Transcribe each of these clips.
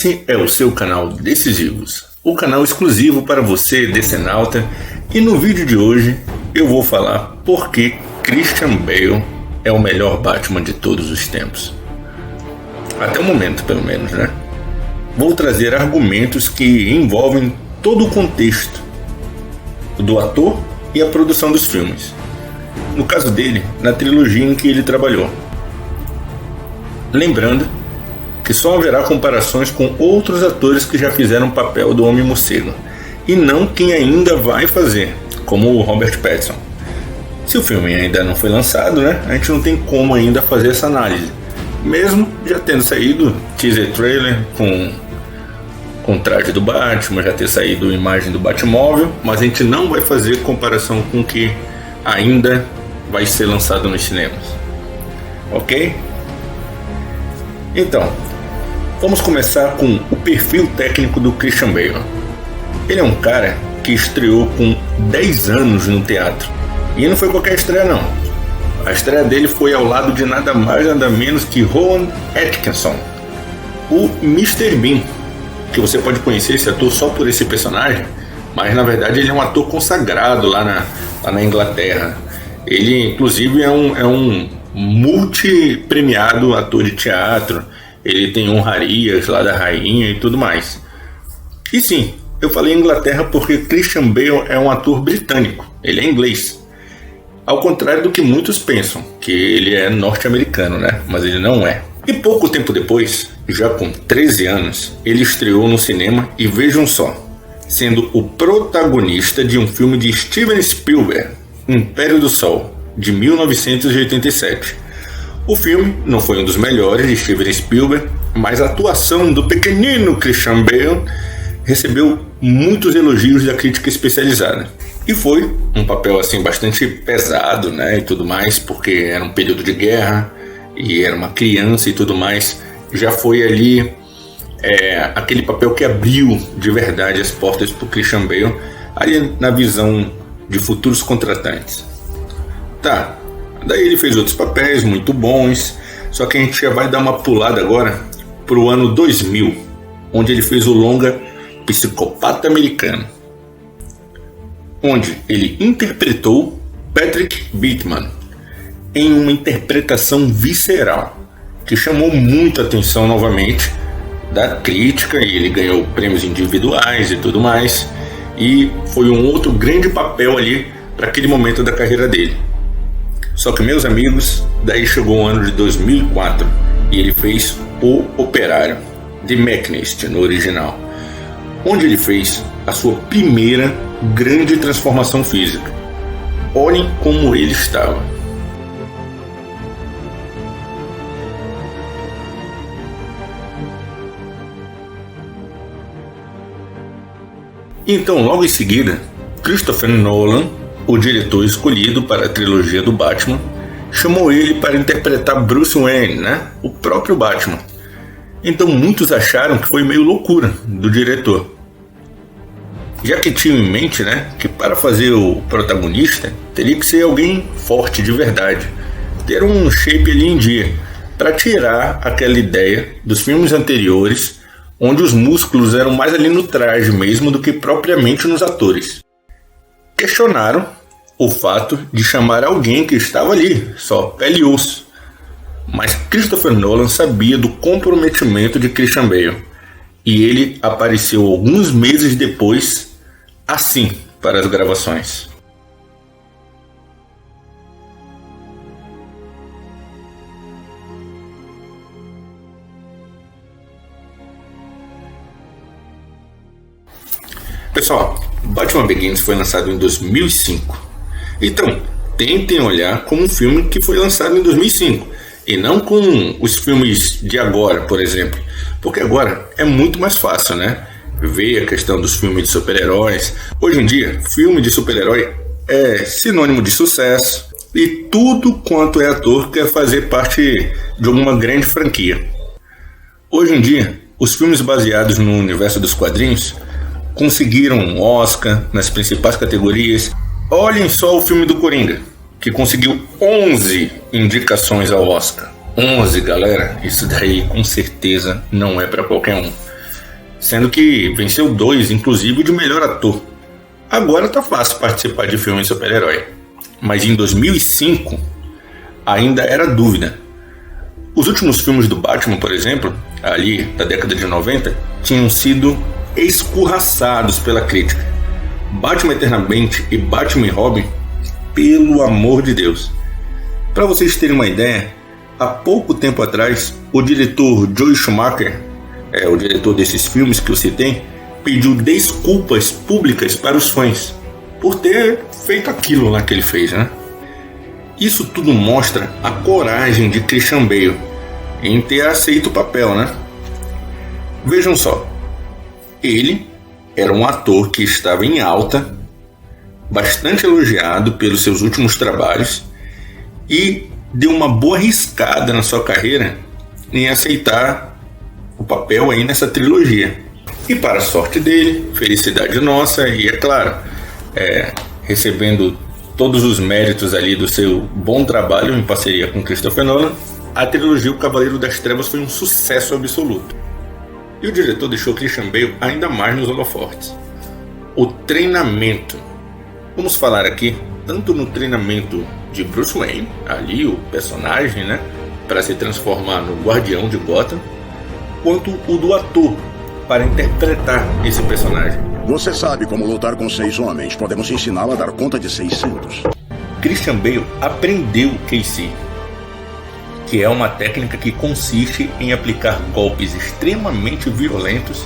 Este é o seu canal Decisivos, o canal exclusivo para você, decenalta, e no vídeo de hoje eu vou falar por que Christian Bale é o melhor Batman de todos os tempos. Até o momento, pelo menos, né? Vou trazer argumentos que envolvem todo o contexto do ator e a produção dos filmes. No caso dele, na trilogia em que ele trabalhou. Lembrando que só haverá comparações com outros atores que já fizeram o papel do Homem-Morcego, e não quem ainda vai fazer, como o Robert Pattinson. Se o filme ainda não foi lançado, né, a gente não tem como ainda fazer essa análise, mesmo já tendo saído teaser trailer com o traje do Batman, já ter saído a imagem do Batmóvel, mas a gente não vai fazer comparação com o que ainda vai ser lançado nos cinemas. Ok? Então, vamos começar com o perfil técnico do Christian Bale. Ele é um cara que estreou com 10 anos no teatro. E não foi qualquer estreia não. A estreia dele foi ao lado de nada mais nada menos que Rowan Atkinson, o Mr. Bean, que você pode conhecer esse ator só por esse personagem, mas na verdade ele é um ator consagrado lá na Inglaterra. Ele inclusive é um multi-premiado ator de teatro. Ele tem honrarias lá da rainha e tudo mais. E sim, eu falei Inglaterra porque Christian Bale é um ator britânico. Ele é inglês. Ao contrário do que muitos pensam, que ele é norte-americano, né? Mas ele não é. E pouco tempo depois, já com 13 anos, ele estreou no cinema e vejam só, sendo o protagonista de um filme de Steven Spielberg, Império do Sol, de 1987. O filme não foi um dos melhores de Steven Spielberg, mas a atuação do pequenino Christian Bale recebeu muitos elogios da crítica especializada. E foi um papel assim bastante pesado, né, e tudo mais, porque era um período de guerra e era uma criança e tudo mais. Já foi ali aquele papel que abriu de verdade as portas para o Christian Bale, ali na visão de futuros contratantes. Tá. Daí ele fez outros papéis muito bons, só que a gente já vai dar uma pulada agora para o ano 2000, onde ele fez o longa Psicopata Americano, onde ele interpretou Patrick Bateman em uma interpretação visceral, que chamou muita atenção novamente da crítica, e ele ganhou prêmios individuais e tudo mais, e foi um outro grande papel ali para aquele momento da carreira dele. Só que, meus amigos, daí chegou o ano de 2004 e ele fez O Operário, The Machinist no original, onde ele fez a sua primeira grande transformação física. Olhem como ele estava. Então, logo em seguida, Christopher Nolan, o diretor escolhido para a trilogia do Batman, chamou ele para interpretar Bruce Wayne, né? O próprio Batman. Então muitos acharam que foi meio loucura do diretor, já que tinha em mente, né, que para fazer o protagonista teria que ser alguém forte de verdade, ter um shape ali em dia, para tirar aquela ideia dos filmes anteriores, onde os músculos eram mais ali no traje mesmo do que propriamente nos atores. Questionaram o fato de chamar alguém que estava ali, só pele e osso. Mas Christopher Nolan sabia do comprometimento de Christian Bale, e ele apareceu alguns meses depois, assim, para as gravações. Pessoal, Batman Begins foi lançado em 2005. Então, tentem olhar como um filme que foi lançado em 2005 e não com os filmes de agora, por exemplo. Porque agora é muito mais fácil, né? Ver a questão dos filmes de super-heróis. Hoje em dia, filme de super-herói é sinônimo de sucesso e tudo quanto é ator quer fazer parte de uma grande franquia. Hoje em dia, os filmes baseados no universo dos quadrinhos conseguiram um Oscar nas principais categorias. Olhem só o filme do Coringa, que conseguiu 11 indicações ao Oscar. 11, galera, isso daí com certeza não é para qualquer um. sendo que venceu 2, inclusive de melhor ator. Agora tá fácil participar de filme de super-herói, mas em 2005 ainda era dúvida. Os últimos filmes do Batman, por exemplo, ali da década de 90, tinham sido escorraçados pela crítica. Batman Eternamente e Batman e Robin, pelo amor de Deus. Para vocês terem uma ideia, há pouco tempo atrás, o diretor Joel Schumacher, o diretor desses filmes que eu citei, pediu desculpas públicas para os fãs por ter feito aquilo lá que ele fez, né? Isso tudo mostra a coragem de Christian Bale em ter aceito o papel, né? Vejam só, ele era um ator que estava em alta, bastante elogiado pelos seus últimos trabalhos e deu uma boa arriscada na sua carreira em aceitar o papel aí nessa trilogia. E para a sorte dele, felicidade nossa e, é claro, recebendo todos os méritos ali do seu bom trabalho em parceria com Christopher Nolan, a trilogia O Cavaleiro das Trevas foi um sucesso absoluto. E o diretor deixou Christian Bale ainda mais nos holofotes. O treinamento. Vamos falar aqui tanto no treinamento de Bruce Wayne, ali o personagem, né, para se transformar no Guardião de Gotham, quanto o do ator para interpretar esse personagem. Você sabe como lutar com 6 homens. Podemos ensiná-lo a dar conta de 600. Christian Bale aprendeu KC, que é uma técnica que consiste em aplicar golpes extremamente violentos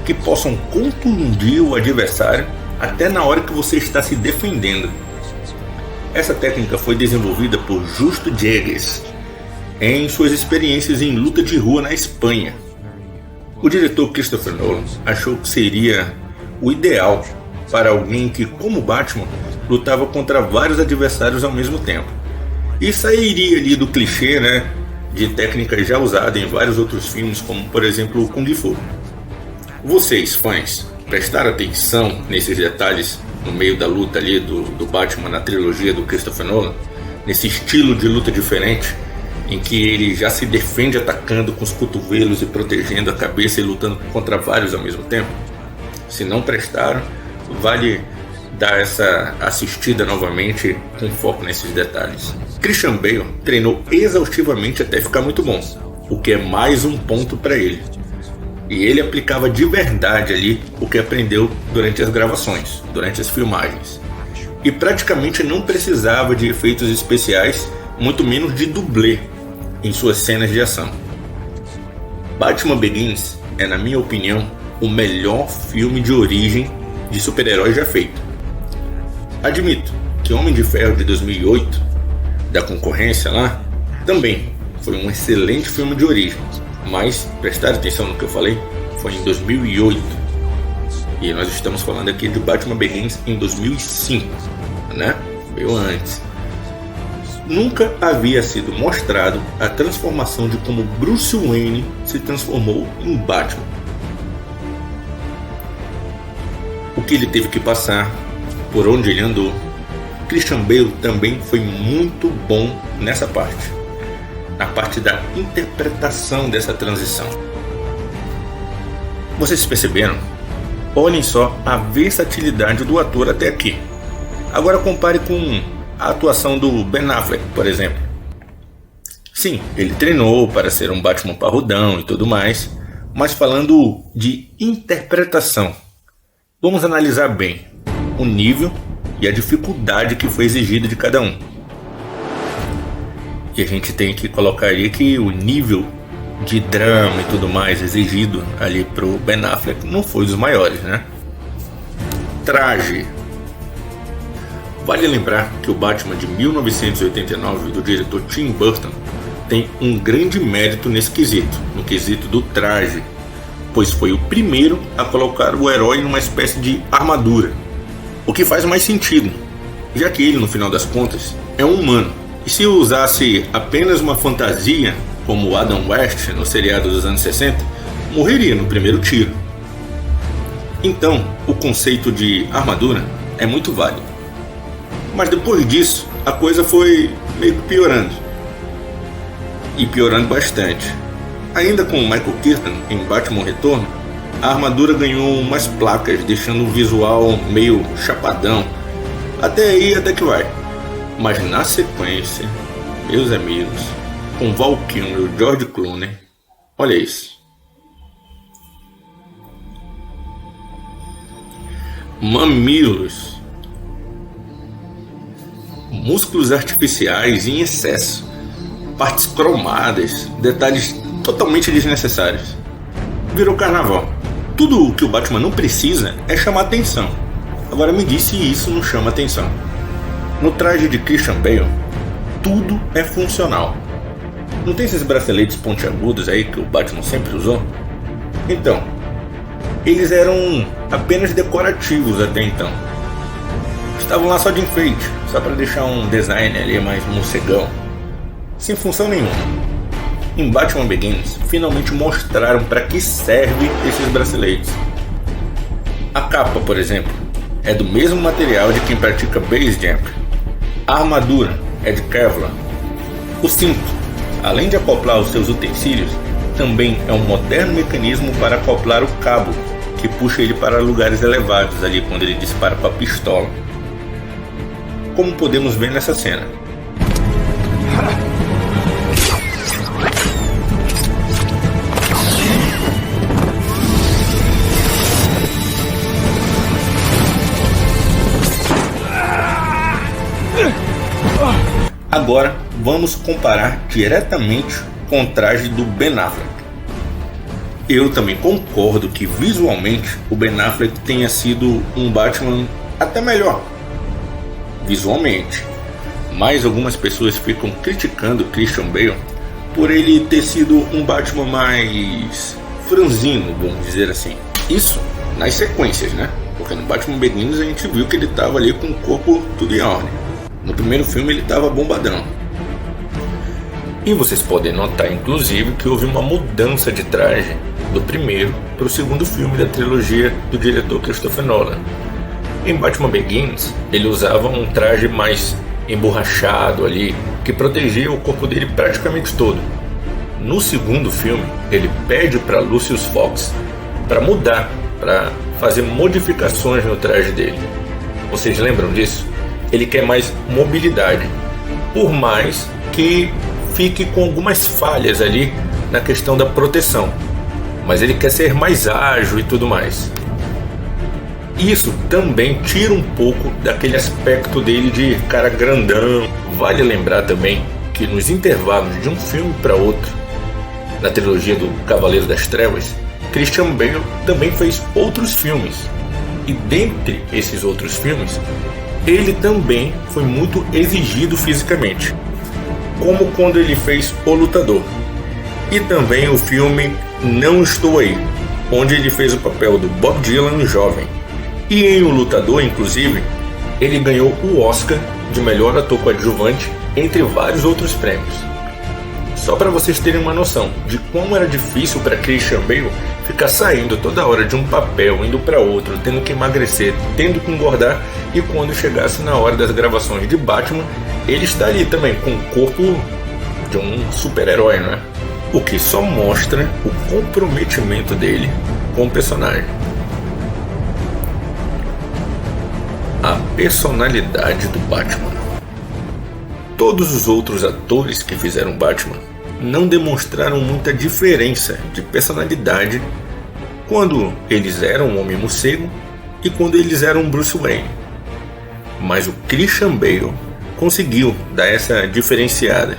que possam contundir o adversário até na hora que você está se defendendo. Essa técnica foi desenvolvida por Justo Jägers em suas experiências em luta de rua na Espanha. O diretor Christopher Nolan achou que seria o ideal para alguém que, como Batman, lutava contra vários adversários ao mesmo tempo. E sairia ali do clichê, né, de técnicas já usadas em vários outros filmes, como por exemplo o Kung Fu. Vocês, fãs, prestaram atenção nesses detalhes no meio da luta ali do Batman na trilogia do Christopher Nolan? Nesse estilo de luta diferente, em que ele já se defende atacando com os cotovelos e protegendo a cabeça e lutando contra vários ao mesmo tempo? Se não prestaram, vale dar essa assistida novamente com foco nesses detalhes. Christian Bale treinou exaustivamente até ficar muito bom, o que é mais um ponto para ele. E ele aplicava de verdade ali o que aprendeu durante as gravações, durante as filmagens. E praticamente não precisava de efeitos especiais, muito menos de dublê em suas cenas de ação. Batman Begins é, na minha opinião, o melhor filme de origem de super-herói já feito. Admito que Homem de Ferro de 2008, da concorrência lá, também foi um excelente filme de origem, mas prestar atenção no que eu falei, foi em 2008 e nós estamos falando aqui de Batman Begins em 2005, né? Veio antes. Nunca havia sido mostrado a transformação de como Bruce Wayne se transformou em Batman. O que ele teve que passar, por onde ele andou. Christian Bale também foi muito bom nessa parte, na parte da interpretação dessa transição. Vocês perceberam? Olhem só a versatilidade do ator até aqui. Agora compare com a atuação do Ben Affleck, por exemplo. Sim, ele treinou para ser um Batman parrudão e tudo mais, mas falando de interpretação, vamos analisar bem o nível e a dificuldade que foi exigida de cada um. E a gente tem que colocar ali que o nível de drama e tudo mais exigido ali pro Ben Affleck não foi dos maiores, né? Traje. Vale lembrar que o Batman de 1989 do diretor Tim Burton tem um grande mérito nesse quesito, no quesito do traje, pois foi o primeiro a colocar o herói numa espécie de armadura, o que faz mais sentido, já que ele, no final das contas, é um humano. E se usasse apenas uma fantasia, como o Adam West no seriado dos anos 60, morreria no primeiro tiro. Então, o conceito de armadura é muito válido. Mas depois disso, a coisa foi meio que piorando. E piorando bastante. Ainda com o Michael Keaton em Batman Retorno, A armadura ganhou umas placas, deixando o visual meio chapadão. Até aí até que vai. Mas na sequência, meus amigos, com Val Kilmer e o George Clooney, olha isso. Mamilos, músculos artificiais em excesso, partes cromadas, detalhes totalmente desnecessários. Virou carnaval. Tudo o que o Batman não precisa é chamar atenção. Agora me diz se isso não chama atenção. No traje de Christian Bale, tudo é funcional. Não tem esses braceletes pontiagudos aí que o Batman sempre usou? Então, eles eram apenas decorativos até então. Estavam lá só de enfeite, só para deixar um design ali mais morcegão, sem função nenhuma. Em Batman Begins, finalmente mostraram para que serve esses braceletes. A capa, por exemplo, é do mesmo material de quem pratica base jump. A armadura é de Kevlar. O cinto, além de acoplar os seus utensílios, também é um moderno mecanismo para acoplar o cabo, que puxa ele para lugares elevados ali quando ele dispara com a pistola. Como podemos ver nessa cena. Agora vamos comparar diretamente com o traje do Ben Affleck. Eu também concordo que visualmente o Ben Affleck tenha sido um Batman até melhor, visualmente. Mas algumas pessoas ficam criticando Christian Bale por ele ter sido um Batman mais franzino, vamos dizer assim. Isso nas sequências, né? Porque no Batman Begins a gente viu que ele estava ali com o corpo tudo em ordem. No primeiro filme ele estava bombadão. E vocês podem notar, inclusive, que houve uma mudança de traje do primeiro para o segundo filme da trilogia do diretor Christopher Nolan. Em Batman Begins, ele usava um traje mais emborrachado ali, que protegia o corpo dele praticamente todo. No segundo filme, ele pede para Lucius Fox para mudar, para fazer modificações no traje dele. Vocês lembram disso? Ele quer mais mobilidade, por mais que fique com algumas falhas ali na questão da proteção, mas ele quer ser mais ágil e tudo mais. Isso também tira um pouco daquele aspecto dele de cara grandão. Vale lembrar também que nos intervalos de um filme para outro, na trilogia do Cavaleiro das Trevas, Christian Bale também fez outros filmes, e dentre esses outros filmes ele também foi muito exigido fisicamente, como quando ele fez O Lutador, e também o filme Não Estou Aí, onde ele fez o papel do Bob Dylan jovem. E em O Lutador, inclusive, ele ganhou o Oscar de melhor ator coadjuvante, entre vários outros prêmios. Só para vocês terem uma noção de como era difícil para Christian Bale ficar saindo toda hora de um papel, indo para outro, tendo que emagrecer, tendo que engordar, e quando chegasse na hora das gravações de Batman, ele está ali também com o corpo de um super-herói, né? O que só mostra o comprometimento dele com o personagem. A personalidade do Batman. Todos os outros atores que fizeram Batman não demonstraram muita diferença de personalidade quando eles eram o Homem-Morcego e quando eles eram Bruce Wayne. Mas o Christian Bale conseguiu dar essa diferenciada,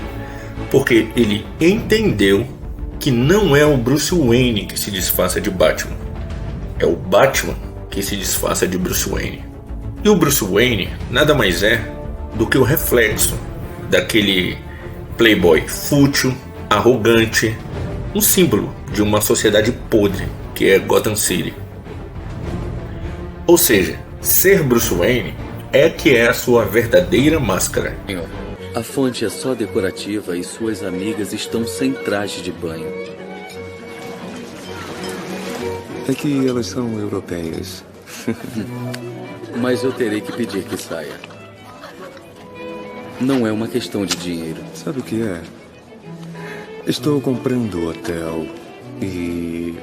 porque ele entendeu que não é o Bruce Wayne que se disfarça de Batman, é o Batman que se disfarça de Bruce Wayne. E o Bruce Wayne nada mais é do que o reflexo daquele playboy fútil, arrogante, um símbolo de uma sociedade podre que é Gotham City. Ou seja, ser Bruce Wayne é que é a sua verdadeira máscara. A fonte é só decorativa e suas amigas estão sem traje de banho. É que elas são europeias. Mas eu terei que pedir que saia. Não é uma questão de dinheiro. Sabe o que é? Estou comprando o hotel e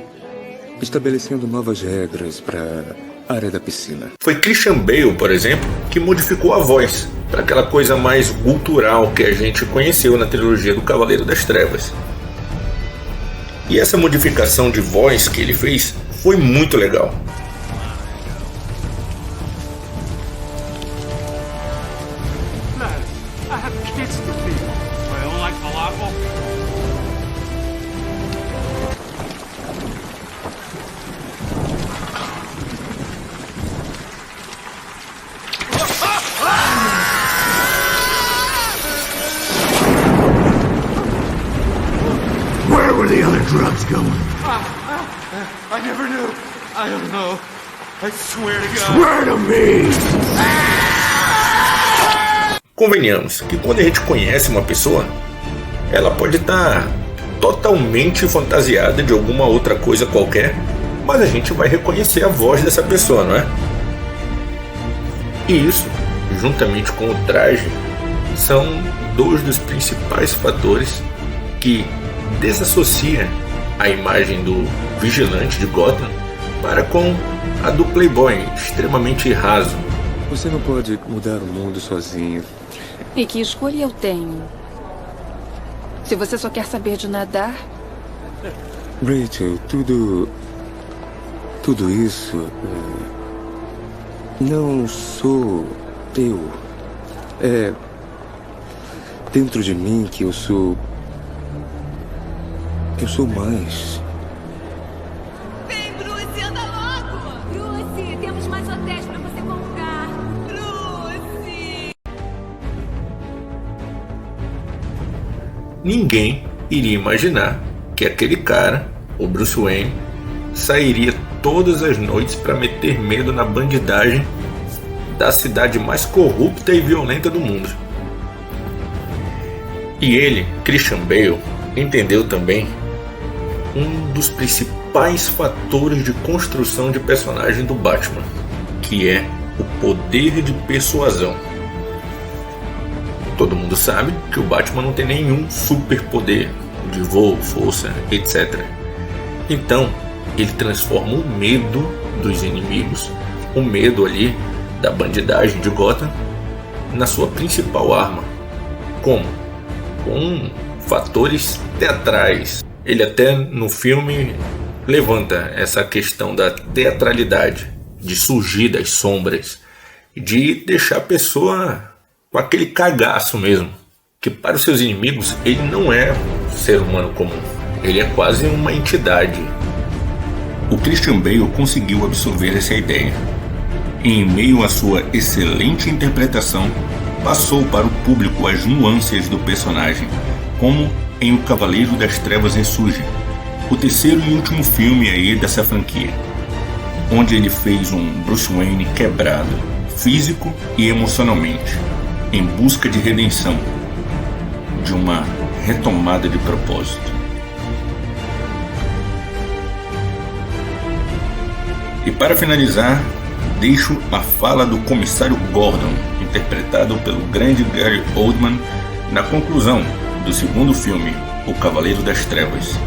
estabelecendo novas regras para a área da piscina. Foi Christian Bale, por exemplo, que modificou a voz para aquela coisa mais gutural que a gente conheceu na trilogia do Cavaleiro das Trevas. E essa modificação de voz que ele fez foi muito legal. Where were the other drugs going? I never knew. I don't know. I swear to God. Swear to me! Convenhamos que quando a gente conhece uma pessoa, ela pode estar totalmente fantasiada de alguma outra coisa qualquer, mas a gente vai reconhecer a voz dessa pessoa, não é? E isso, juntamente com o traje, são dois dos principais fatores que desassocia a imagem do vigilante de Gotham para com a do playboy extremamente raso. Você não pode mudar o mundo sozinho. E que escolha eu tenho? Se você só quer saber de nadar... Rachel, tudo isso... não sou eu. É dentro de mim que eu sou mais. Vem, Bruce, anda logo! Bruce, temos mais hotéis pra você comprar. Bruce! Ninguém iria imaginar que aquele cara, o Bruce Wayne, sairia todas as noites para meter medo na bandidagem da cidade mais corrupta e violenta do mundo. E ele, Christian Bale, entendeu também um dos principais fatores de construção de personagem do Batman, que é o poder de persuasão. Todo mundo sabe que o Batman não tem nenhum superpoder de voo, força, etc. Então, ele transforma o medo dos inimigos, o medo ali da bandidagem de Gotham, na sua principal arma. Como? Com fatores teatrais. Ele até no filme levanta essa questão da teatralidade, de surgir das sombras, de deixar a pessoa com aquele cagaço mesmo, que para os seus inimigos ele não é um ser humano comum, ele é quase uma entidade. O Christian Bale conseguiu absorver essa ideia e, em meio à sua excelente interpretação, passou para o público as nuances do personagem, como em O Cavaleiro das Trevas Ressurge, o terceiro e último filme aí dessa franquia, onde ele fez um Bruce Wayne quebrado, físico e emocionalmente, em busca de redenção, de uma retomada de propósito. E para finalizar, deixo a fala do comissário Gordon, interpretado pelo grande Gary Oldman, na conclusão do segundo filme, O Cavaleiro das Trevas,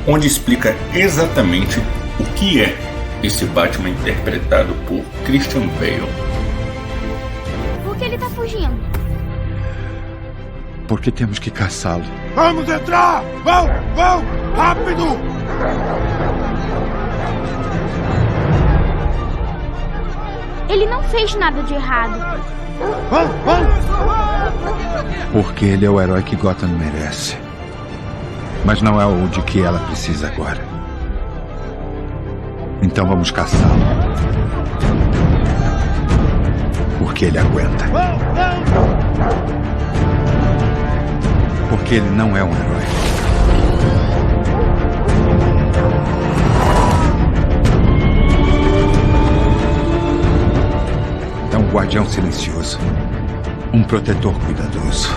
onde explica exatamente o que é esse Batman interpretado por Christian Bale. Por que ele tá fugindo? Porque temos que caçá-lo. Vamos entrar! Vão! Rápido! Ele não fez nada de errado. Vão! Porque ele é o herói que Gotham merece. Mas não é o de que ela precisa agora. Então vamos caçá-lo. Porque ele aguenta. Porque ele não é um herói. É um guardião silencioso. Um protetor cuidadoso.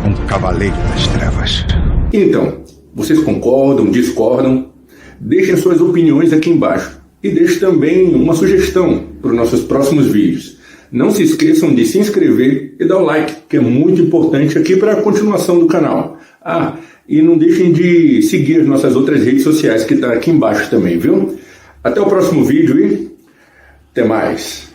Um cavaleiro das trevas. Então, vocês concordam, discordam? Deixem suas opiniões aqui embaixo. E deixe também uma sugestão para os nossos próximos vídeos. Não se esqueçam de se inscrever e dar o like, que é muito importante aqui para a continuação do canal. E não deixem de seguir as nossas outras redes sociais que está aqui embaixo também, viu? Até o próximo vídeo e até mais.